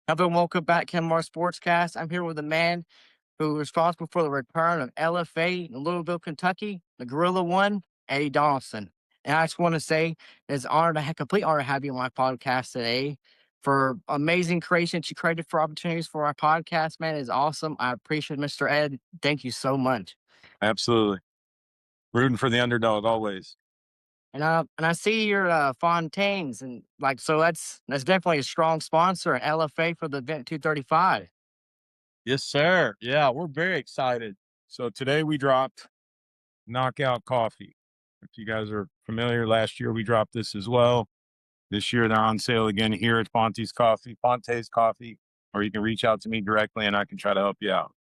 Hello and welcome back to our Sportscast. I'm here with a man who is responsible for the return of LFA in Louisville, Kentucky, the GuerillaOne, Eddie Donaldson. And I just want to say it's an honor complete honor to have you on my podcast today for amazing creations you created for opportunities for our podcast, man. Is awesome. I appreciate Mr. Ed. Thank you so much. Absolutely. Rooting for the underdog always. And I see your Fontaines and like so that's definitely a strong sponsor and LFA for the event 235. Yes, sir. Yeah, we're very excited. So today we dropped Knockout Coffee. If you guys are familiar, last year we dropped this as well. This year they're on sale again here at Fonte's Coffee, or you can reach out to me directly and I can try to help you out.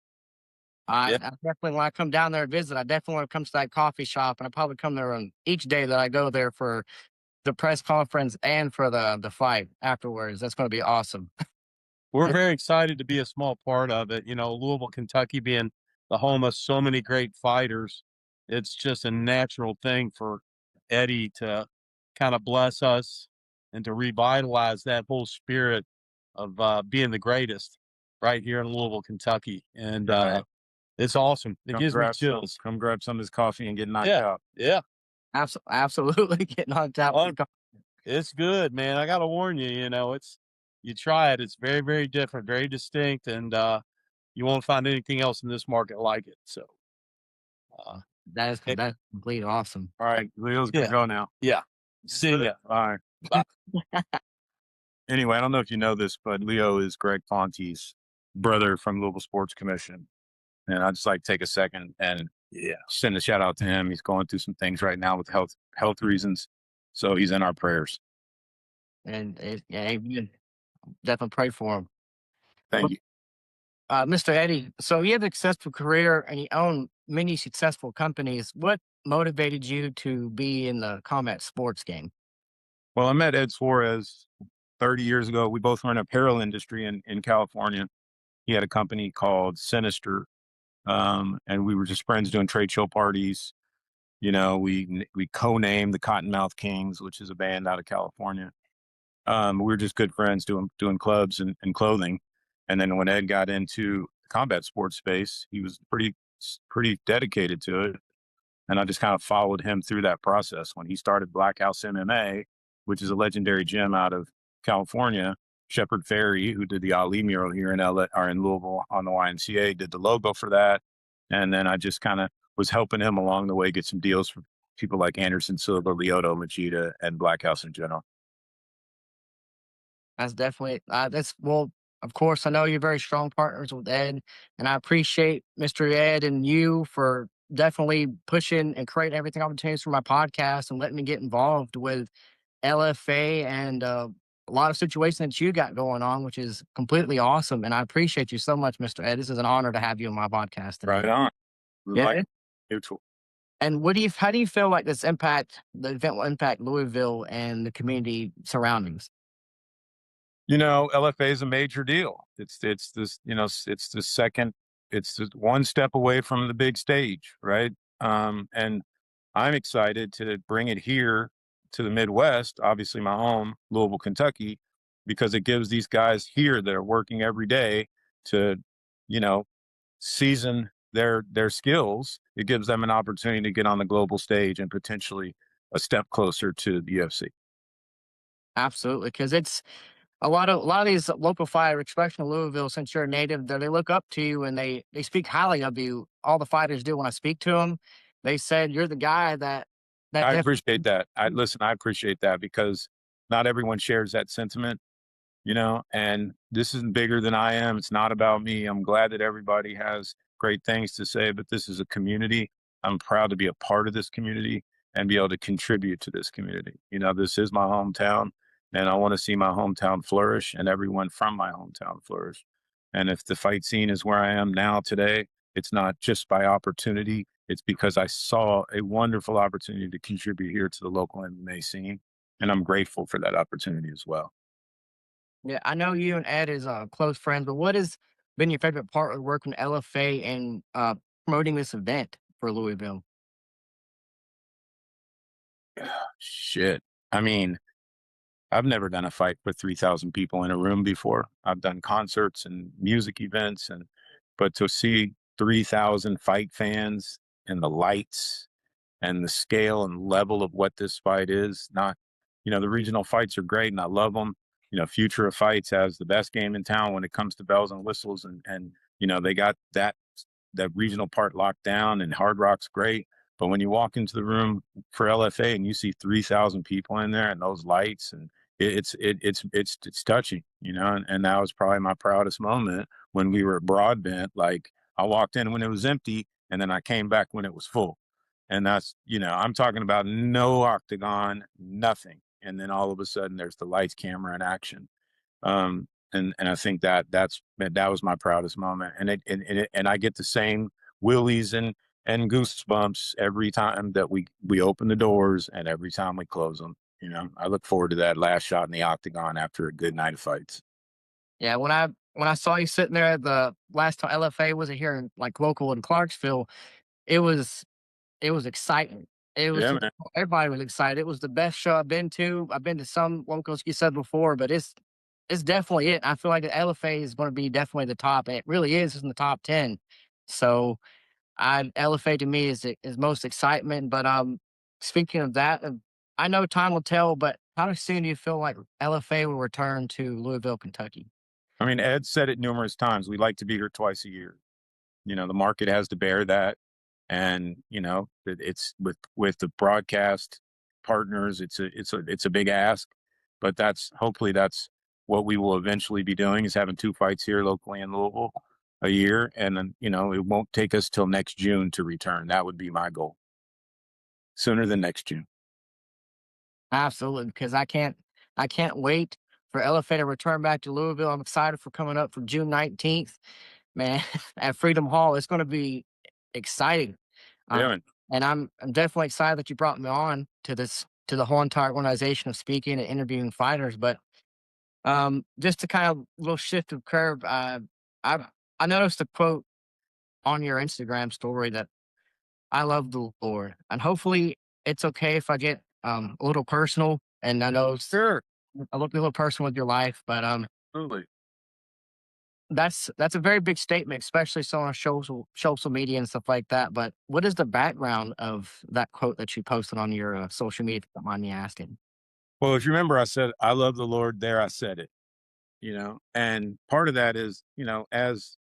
I Yeah. I definitely when I come down there and visit, I definitely want to come to that coffee shop, and I probably come there on each day that I go there for the press conference and for the fight afterwards. That's going to be awesome. We're And very excited to be a small part of it. Louisville, Kentucky being the home of so many great fighters, it's just a natural thing for Eddie to kind of bless us and to revitalize that whole spirit of being the greatest right here in Louisville, Kentucky. And it's awesome. It gives me chills. Come grab some of this coffee and get knocked Yeah. out. Yeah. absolutely getting on top. Fun. It's good, man. I got to warn you, you try it. It's very, very different, very distinct. And, you won't find anything else in this market like it. So, uh, it, That's complete awesome. All right, Leo's gonna yeah, go now. yeah. See ya. All right. Bye. Anyway, I don't know if you know this, but Leo is Greg Fonte's brother from Louisville Sports Commission. And I'd just like to take a second and send a shout out to him. He's going through some things right now with health reasons. So he's in our prayers. Yeah, amen. Definitely pray for him. Thank you. Mr. Eddie, so you have a successful career and you own many successful companies. What motivated you to be in the combat sports game? Well, I met Ed Suarez 30 years ago. We both were in apparel industry in California. He had a company called Sinister. And we were just friends doing trade show parties. We co-named the Cottonmouth Kings, which is a band out of California. We were just good friends doing clubs and clothing. And then when Ed got into the combat sports space, he was pretty dedicated to it. And I just kind of followed him through that process. When he started Black House MMA, which is a legendary gym out of California, Shepard Ferry, who did the Ali mural here in LA or in Louisville on the YMCA, did the logo for that. And then I just kind of was helping him along the way get some deals for people like Anderson Silva, Lyoto Machida, and Black House in general. That's definitely well, of course, I know you're very strong partners with Ed, and I appreciate Mr. Ed and you for definitely pushing and creating everything opportunities for my podcast and letting me get involved with LFA and a lot of situations that you got going on, which is completely awesome. And I appreciate you so much, Mr. Ed. This is an honor to have you on my podcast today. Right on. Yeah. Like mutual. And how do you feel like the event will impact Louisville and the community surroundings? LFA is a major deal. It's this, it's the one step away from the big stage, right? And I'm excited to bring it here to the Midwest, obviously my home, Louisville, Kentucky, because it gives these guys here that are working every day to, you know, season their skills. It gives them an opportunity to get on the global stage and potentially a step closer to the UFC. Absolutely, because it's a lot of these local fighters, especially in Louisville, since you're a native, they look up to you and they speak highly of you. All the fighters do when I speak to them. They said you're the guy that I definitely. appreciate that. I appreciate that because not everyone shares that sentiment, and this isn't bigger than I am. It's not about me. I'm glad that everybody has great things to say, but this is a community. I'm proud to be a part of this community and be able to contribute to this community. This is my hometown and I want to see my hometown flourish and everyone from my hometown flourish. And if the fight scene is where I am now today, it's not just by opportunity. It's because I saw a wonderful opportunity to contribute here to the local MMA scene. And I'm grateful for that opportunity as well. Yeah, I know you and Ed is close friends, but what has been your favorite part of working with LFA and promoting this event for Louisville? Shit. I mean, I've never done a fight with 3,000 people in a room before. I've done concerts and music events, but to see 3,000 fight fans and the lights and the scale and level of what this fight is, not, the regional fights are great and I love them. Future of Fights has the best game in town when it comes to bells and whistles, and they got that regional part locked down, and Hard Rock's great. But when you walk into the room for LFA and you see 3,000 people in there and those lights, and it's touching, and that was probably my proudest moment when we were at Broadbent. Like, I walked in when it was empty, and then I came back when it was full. And that's, I'm talking about no octagon, nothing. And then all of a sudden there's the lights, camera, and action. And I think that was my proudest moment. And I get the same willies and goosebumps every time that we open the doors and every time we close them. I look forward to that last shot in the octagon after a good night of fights. Yeah, when I saw you sitting there the last time LFA was here in like local in Clarksville, it was it was exciting. It was Yeah, just man. everybody was excited. It was the best show I've been to. I've been to some locals you said before, but it's definitely it. I feel like the LFA is going to be definitely the top. It really is in the top 10. So I LFA to me is most excitement. But speaking of that, I know time will tell. But how soon do you feel like LFA will return to Louisville, Kentucky? I mean, Ed said it numerous times. We like to be here twice a year. The market has to bear that. And, it's with the broadcast partners, it's a big ask, but hopefully that's what we will eventually be doing, is having 2 fights here locally in Louisville a year. And then, it won't take us till next June to return. That would be my goal. Sooner than next June. Absolutely, because I can't wait for LFA to return back to Louisville. I'm excited for coming up for June 19th, man, at Freedom Hall. It's going to be exciting. Yeah, Um, man. and I'm definitely excited that you brought me on to the whole entire organization of speaking and interviewing fighters. But just to kind of little shift of curve, I I noticed a quote on your Instagram story that I love the Lord, and hopefully it's okay if I get a little personal. And I know Sure. I look a little personal with your life, but Absolutely. that's a very big statement, especially so on social media and stuff like that. But what is the background of that quote that you posted on your social media? If you don't mind me asking. Well, if you remember, I said, I love the Lord. There, I said it, and part of that is, as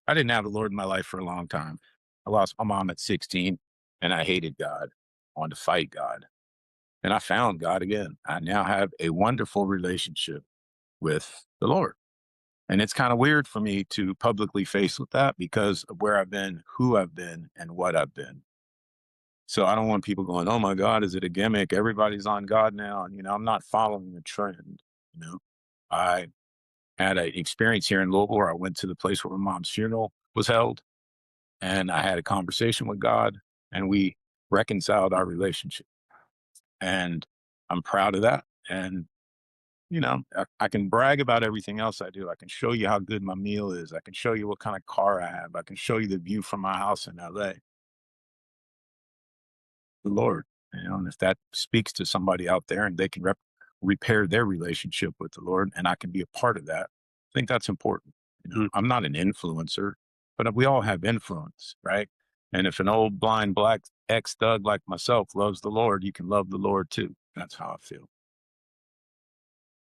I didn't have the Lord in my life for a long time. I lost my mom at 16 and I hated God. I wanted to fight God. And I found God again. I now have a wonderful relationship with the Lord. And it's kind of weird for me to publicly face with that because of where I've been, who I've been, and what I've been. So I don't want people going, oh my God, is it a gimmick? Everybody's on God now. And, I'm not following the trend. I had an experience here in Louisville where I went to the place where my mom's funeral was held, and I had a conversation with God, and we reconciled our relationship. And I'm proud of that. And, I can brag about everything else I do. I can show you how good my meal is. I can show you what kind of car I have. I can show you the view from my house in LA. The Lord, and if that speaks to somebody out there and they can repair their relationship with the Lord, and I can be a part of that, I think that's important. I'm not an influencer, but we all have influence, right? And if an old blind black ex thug like myself loves the Lord, you can love the Lord too. That's how I feel.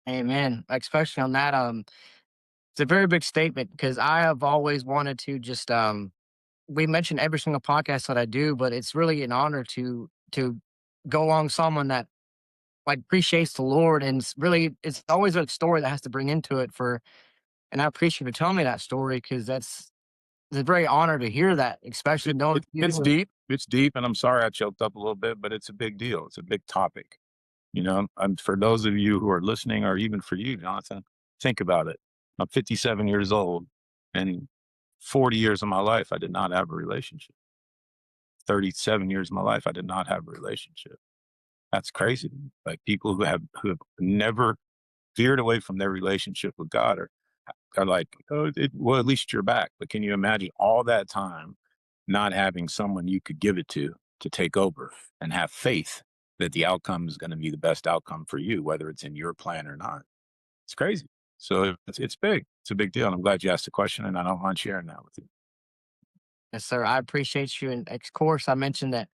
Amen. Especially on that, it's a very big statement because I have always wanted to just we mention every single podcast that I do, but it's really an honor to go along someone that like appreciates the Lord, and it's always a story that has to bring into it for. And I appreciate you telling me that story because it's a very honor to hear that, especially knowing It's you. deep. It's deep, and I'm sorry I choked up a little bit, but it's a big deal. It's a big topic. And for those of you who are listening, or even for you, Jonathan, think about it. I'm 57 years old, and 40 years of my life, I did not have a relationship. 37 years of my life, I did not have a relationship. That's crazy. Like, people who have never veered away from their relationship with God, or are like, oh, well, at least you're back. But can you imagine all that time not having someone you could give it to take over and have faith that the outcome is going to be the best outcome for you, whether it's in your plan or not? It's crazy. So it's big. It's a big deal. And I'm glad you asked the question, and I don't mind sharing that with you. Yes, sir. I appreciate you. And of course, I mentioned that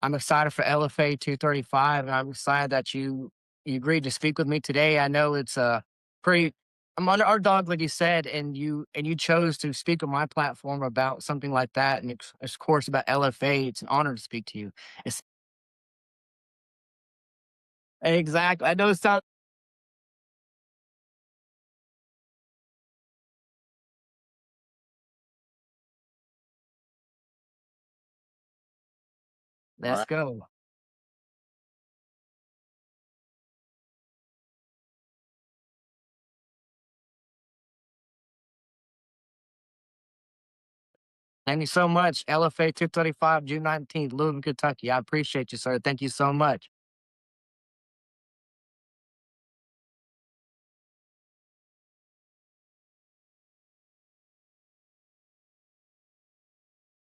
I'm excited for LFA 235, and I'm excited that you agreed to speak with me today. I know it's a pretty I'm on our dog, like you said, and you chose to speak on my platform about something like that, and of course about LFA. It's an honor to speak to you. It's exactly. I know it's not. All Let's right. go. Thank you so much. LFA 235, June 19th, Louisville, Kentucky. I appreciate you, sir. Thank you so much.